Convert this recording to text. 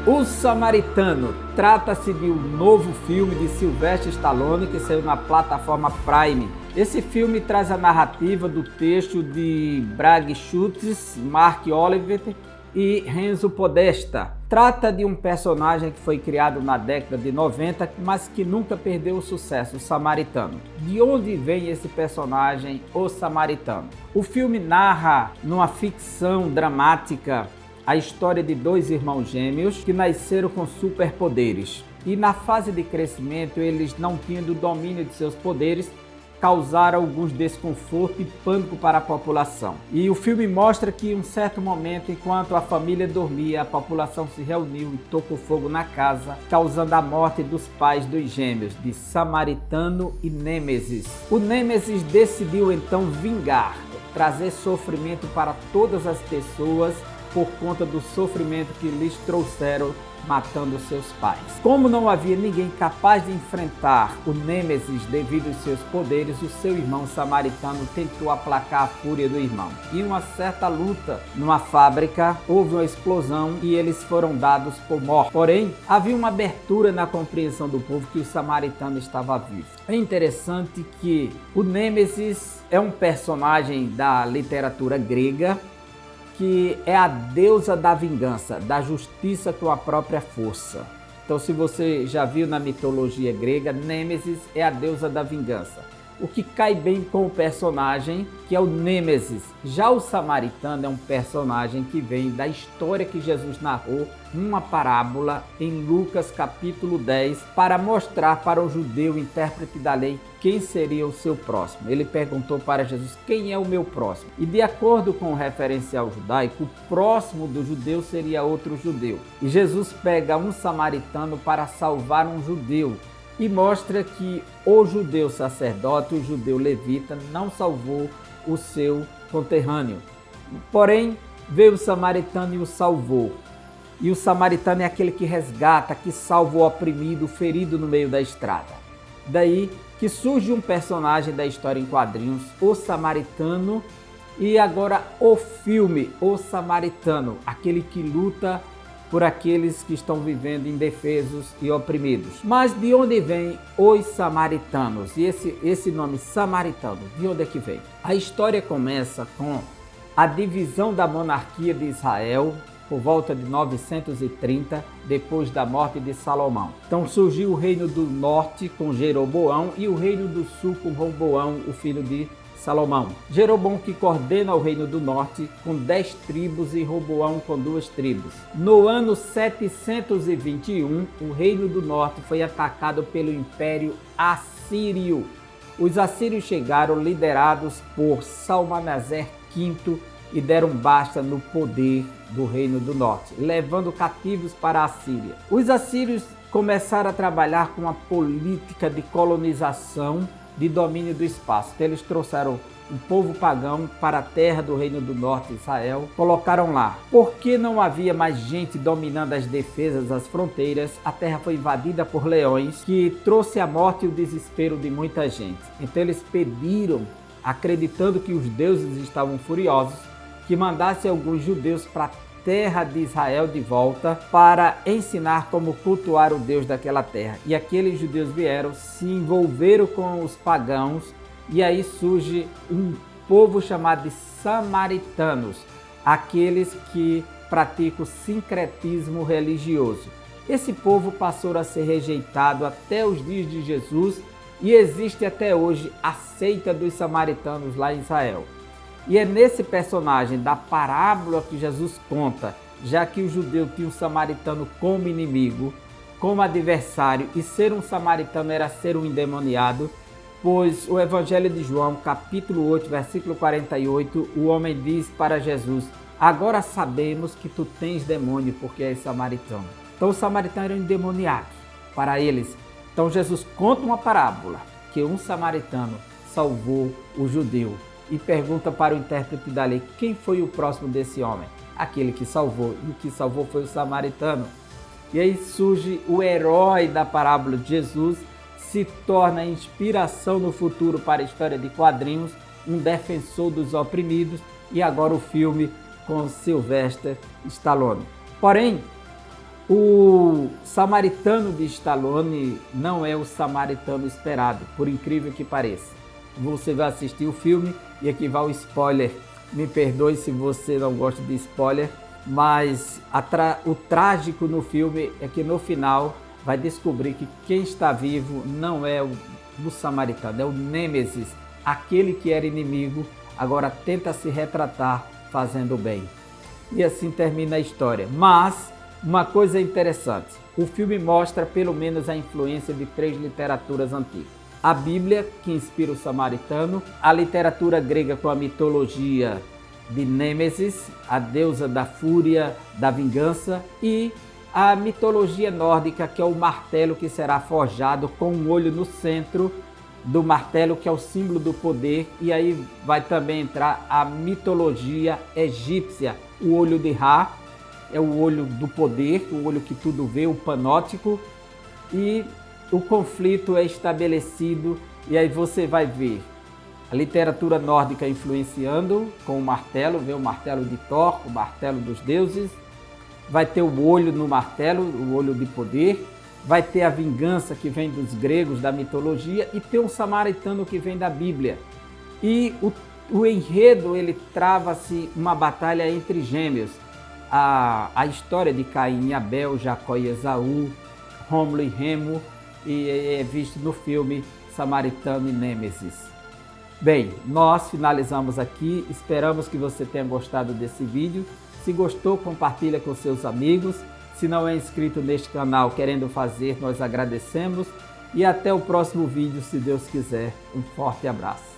O Samaritano trata-se de um novo filme de Sylvester Stallone que saiu na plataforma Prime. Esse filme traz a narrativa do texto de Brad Schultz, Mark Oliver e Renzo Podesta. Trata de um personagem que foi criado na década de 90, mas que nunca perdeu o sucesso, o Samaritano. De onde vem esse personagem, o Samaritano? O filme narra, numa ficção dramática, a história de dois irmãos gêmeos que nasceram com superpoderes. E na fase de crescimento, eles não tinham o domínio de seus poderes, causaram alguns desconforto e pânico para a população. E o filme mostra que em um certo momento, enquanto a família dormia, a população se reuniu e tocou fogo na casa, causando a morte dos pais dos gêmeos, de Samaritano e Nêmesis. O Nêmesis decidiu então vingar, trazer sofrimento para todas as pessoas por conta do sofrimento que lhes trouxeram matando seus pais. Como não havia ninguém capaz de enfrentar o Nêmesis devido aos seus poderes, o seu irmão Samaritano tentou aplacar a fúria do irmão. Em uma certa luta numa fábrica, houve uma explosão e eles foram dados por mortos. Porém, havia uma abertura na compreensão do povo que o Samaritano estava vivo. É interessante que o Nêmesis é um personagem da literatura grega, que é a deusa da vingança, da justiça com a própria força. Então, se você já viu na mitologia grega, Nêmesis é a deusa da vingança, o que cai bem com o personagem que é o Nêmesis. Já o Samaritano é um personagem que vem da história que Jesus narrou numa parábola em Lucas capítulo 10 para mostrar para o judeu intérprete da lei quem seria o seu próximo. Ele perguntou para Jesus: quem é o meu próximo? E de acordo com o referencial judaico, o próximo do judeu seria outro judeu. E Jesus pega um samaritano para salvar um judeu e mostra que o judeu sacerdote, o judeu levita, não salvou o seu conterrâneo. Porém, veio o samaritano e o salvou. E o samaritano é aquele que resgata, que salva o oprimido, o ferido no meio da estrada. Daí que surge um personagem da história em quadrinhos, o Samaritano, e agora o filme, o Samaritano, aquele que luta por aqueles que estão vivendo indefesos e oprimidos. Mas de onde vem os samaritanos? E esse nome Samaritano, de onde é que vem? A história começa com a divisão da monarquia de Israel por volta de 930, depois da morte de Salomão. Então surgiu o reino do norte com Jeroboão e o reino do sul com Roboão, o filho de Salomão. Jeroboão que coordena o reino do norte com 10 tribos e Roboão com 2 tribos. No ano 721, o reino do norte foi atacado pelo Império Assírio. Os assírios chegaram liderados por Salmaneser V e deram basta no poder do reino do norte, levando cativos para a Síria. Os assírios começaram a trabalhar com a política de colonização, de domínio do espaço. Então, eles trouxeram um povo pagão para a terra do reino do norte, Israel, colocaram lá. Porque não havia mais gente dominando as defesas, as fronteiras, a terra foi invadida por leões, que trouxe a morte e o desespero de muita gente. Então eles pediram, acreditando que os deuses estavam furiosos, que mandasse alguns judeus para a terra de Israel de volta para ensinar como cultuar o Deus daquela terra. E aqueles judeus vieram, se envolveram com os pagãos e aí surge um povo chamado de samaritanos, aqueles que praticam o sincretismo religioso. Esse povo passou a ser rejeitado até os dias de Jesus e existe até hoje a seita dos samaritanos lá em Israel. E é nesse personagem da parábola que Jesus conta, já que o judeu tinha o samaritano como inimigo, como adversário, e ser um samaritano era ser um endemoniado, pois o Evangelho de João, capítulo 8, versículo 48, o homem diz para Jesus: agora sabemos que tu tens demônio porque és samaritano. Então o samaritano era um endemoniado para eles. Então Jesus conta uma parábola que um samaritano salvou o judeu. E pergunta para o intérprete da lei: quem foi o próximo desse homem? Aquele que salvou. E o que salvou foi o samaritano. E aí surge o herói da parábola de Jesus, se torna inspiração no futuro para a história de quadrinhos, um defensor dos oprimidos, e agora o filme com Sylvester Stallone. Porém, O Samaritano de Stallone não é o samaritano esperado, por incrível que pareça. Você vai assistir o filme e aqui vai o spoiler. Me perdoe se você não gosta de spoiler, mas o trágico no filme é que no final vai descobrir que quem está vivo não é o samaritano, é o Nêmesis, aquele que era inimigo, agora tenta se retratar fazendo bem. E assim termina a história. Mas uma coisa interessante, o filme mostra pelo menos a influência de 3 literaturas antigas. A Bíblia, que inspira o samaritano, a literatura grega com a mitologia de Nêmesis, a deusa da fúria, da vingança, e a mitologia nórdica, que é o martelo que será forjado com um olho no centro do martelo, que é o símbolo do poder. E aí vai também entrar a mitologia egípcia, o olho de Ra, é o olho do poder, o olho que tudo vê, o panóptico, e o conflito é estabelecido, e aí você vai ver a literatura nórdica influenciando com o martelo, vê o martelo de Thor, o martelo dos deuses, vai ter o olho no martelo, o olho de poder, vai ter a vingança que vem dos gregos, da mitologia, e tem um samaritano que vem da Bíblia. E o enredo, ele trava-se uma batalha entre gêmeos, a história de Caim e Abel, Jacó e Esaú, Rômulo e Remo, e é visto no filme Samaritano e Nêmesis. Bem, nós finalizamos aqui, esperamos que você tenha gostado desse vídeo. Se gostou, compartilha com seus amigos. Se não é inscrito neste canal, querendo fazer, nós agradecemos. E até o próximo vídeo, se Deus quiser. Um forte abraço.